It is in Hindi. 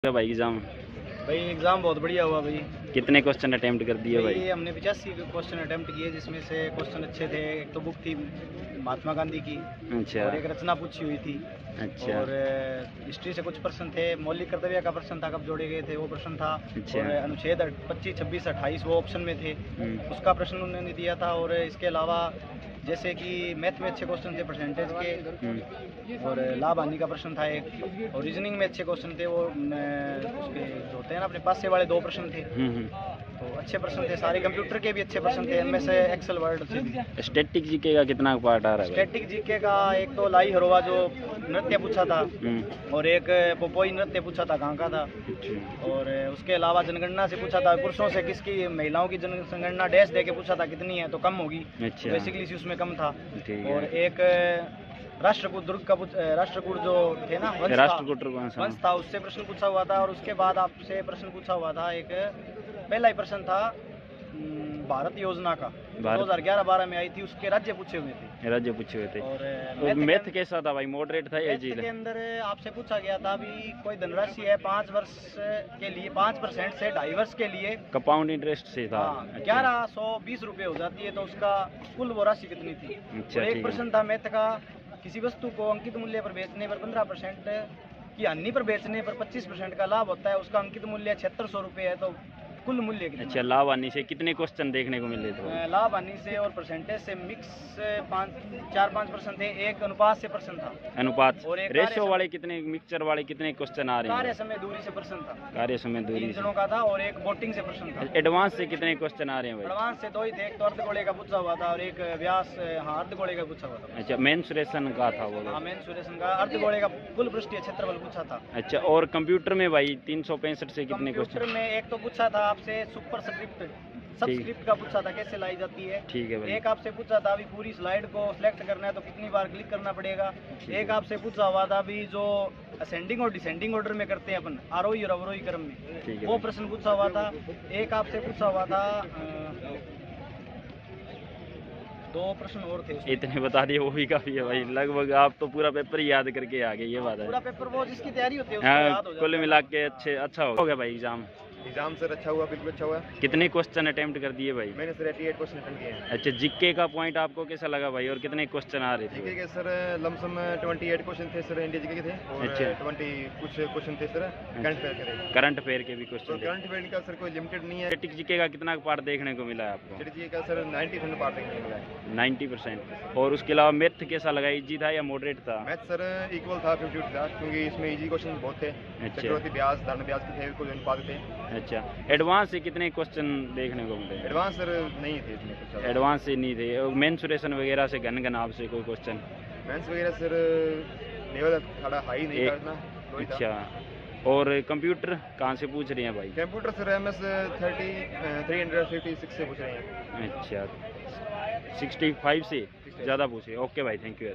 क्या भाई एग्जाम? भाई एग्ज़ाम बहुत बढ़िया हुआ भाई। कितने क्वेश्चन अटेम्प्ट कर दिए भाई? हमने 85 क्वेश्चन अटेम्प्ट किए, जिसमें से क्वेश्चन अच्छे थे। एक तो बुक थी महात्मा गांधी की, अच्छा और एक रचना पूछी हुई थी, अच्छा और हिस्ट्री से कुछ प्रश्न थे। मौलिक कर्तव्य का प्रश्न था, कब जोड़े गए थे वो प्रश्न था। अच्छा। और अनुच्छेद 25, 26, 28 वो ऑप्शन में थे, उसका प्रश्न उन्होंने दिया था। और इसके अलावा जैसे कि मैथ में अच्छे क्वेश्चन थे परसेंटेज के, और लाभ हानि का प्रश्न था एक, और रीजनिंग में अच्छे क्वेश्चन थे। वो उसके जो होते हैं ना अपने पास से वाले 2 प्रश्न थे, तो अच्छे प्रश्न थे सारे। कंप्यूटर के भी अच्छे प्रश्न थे, इनमें से एक्सेल वर्ड अच्छे थे। स्टैटिक जीके का कितना पार्ट आ रहा है? स्टैटिक जीके का एक तो लाई हरवा जो नृत्य पूछा था, और एक पोपोई नृत्य पूछा था, कहाँ का था। और उसके अलावा जनगणना से पूछा था, पुरुषों से किसकी महिलाओं की जनगणना डैश दे के पूछा था कितनी है, तो कम होगी। अच्छा। बेसिकली उसमें कम था। ठीक और है। एक राष्ट्रकूट दुर्ग का राष्ट्रकूट जो थे ना वंश था, उससे प्रश्न पूछा हुआ था। और उसके बाद आपसे प्रश्न पूछा हुआ था एक, पहला ही प्रश्न था भारत योजना का, 2011-12 में आई थी, उसके राज्य पूछे हुए थे। राज्य पूछे हुए थे। और मैथ कैसा था भाई? मॉडरेट था या मैथ के अंदर आपसे पूछा गया था भी कोई धनराशि है 5 वर्ष के लिए, 5% से 2.5 वर्ष के लिए कंपाउंड इंटरेस्ट से था। 1120 रुपये हो जाती है, तो उसका कुल वो राशि कितनी थी। अच्छा, एक प्रश्न था मैथ का, किसी वस्तु को अंकित मूल्य पर बेचने पर 15% की हानि पर बेचने पर 25% का लाभ होता है, उसका अंकित मूल्य 7600 रुपये है, तो कुल मूल्य कितना? अच्छा, लाभ हानि से कितने क्वेश्चन देखने को मिले थे? लाभ हानि से और परसेंटेज से मिक्स 4-5% थे। एक अनुपात से प्रश्न था, अनुपात। और एक रेशियो वाले कितने, मिक्सचर वाले कितने क्वेश्चन आ रहे हैं? कार्य समय दूरी से प्रश्न था, कार्य समय दूरी 3 जनों का था। और एक बोटिंग से प्रश्न था। एडवांस से कितने क्वेश्चन आ रहे हैं भाई? एडवांस से 2 ही थे, एक तो अर्धगोले का पूछा हुआ था, और एक व्यास अर्धगोले का पूछा हुआ था। अच्छा, मेंसुरेशन का था वो? हाँ, मेंसुरेशन का। अर्धगोले का कुल पृष्ठीय क्षेत्रफल पूछा था। अच्छा, और कंप्यूटर में भाई 365 से कितने क्वेश्चन? कंप्यूटर में एक तो पूछा था आपसे सुपर सबस्क्रिप्ट का पूछा था, कैसे लाई जाती है। ठीक है भाई। एक आपसे पूछा था अभी पूरी स्लाइड को सिलेक्ट करना है तो कितनी बार क्लिक करना पड़ेगा। एक आपसे पूछा हुआ था अभी जो असेंडिंग और डिसेंडिंग ऑर्डर में करते हैं अपन, आरोही और अवरोही क्रम में, वो प्रश्न पूछा हुआ था। एक आपसे पूछा हुआ था 2 प्रश्न और थे। इतने बता दिए वो भी काफी है भाई। लगभग आप तो पूरा पेपर ही याद करके आ गए, ये बात है। पूरा पेपर वो जिसकी तैयारी होती है उसको याद हो जाता है। कुल मिला के अच्छा हो गया भाई एग्जाम? एग्जाम सर अच्छा हुआ, बिल्कुल अच्छा हुआ। कितने क्वेश्चन अटेम्प्ट कर दिए भाई? मैंने सर 88 क्वेश्चन अटेम्प्ट किए हैं। अच्छा, जीके का पॉइंट आपको कैसा लगा भाई, और कितने क्वेश्चन आ रहे थे? जीके के सर लमसम 28 क्वेश्चन थे सर, इंडिया जीके के थे। और अच्छा। 20 कुछ क्वेश्चन थे सर करंट अफेयर के थे। करंट अफेयर के भी क्वेश्चन? करंट अफेयर का सर कोई लिमिटेड नहीं है। स्टैटिक जीके का कितना पार्ट देखने को मिला है आपको? स्टैटिक जीके का सर 90% पार्ट देखने को मिला है। 90%। और उसके अलावा मैथ कैसा लगा? इजी था या मॉडरेट था? मैथ सर इक्वल था, 50 था, क्योंकि इसमें इजी क्वेश्चन बहुत थे। चक्रवर्ती ब्याज, धन ब्याज के थे, कुछ अनुपात थे। अच्छा, एडवांस से कितने क्वेश्चन देखने को मिले? एडवांस सर नहीं थे इसमें कुछ। एडवांस से नहीं थे। मेंसुरेशन वगैरह से घन आपसे कोई क्वेश्चन? मेंस वगैरह सर लेवल थोड़ा हाई नहीं करना। अच्छा, और कंप्यूटर कहाँ से पूछ रहे हैं भाई? कंप्यूटर सर MS 356 से पूछ रहे हैं। अच्छा, 65 से ज़्यादा पूछे। ओके भाई, थैंक यू।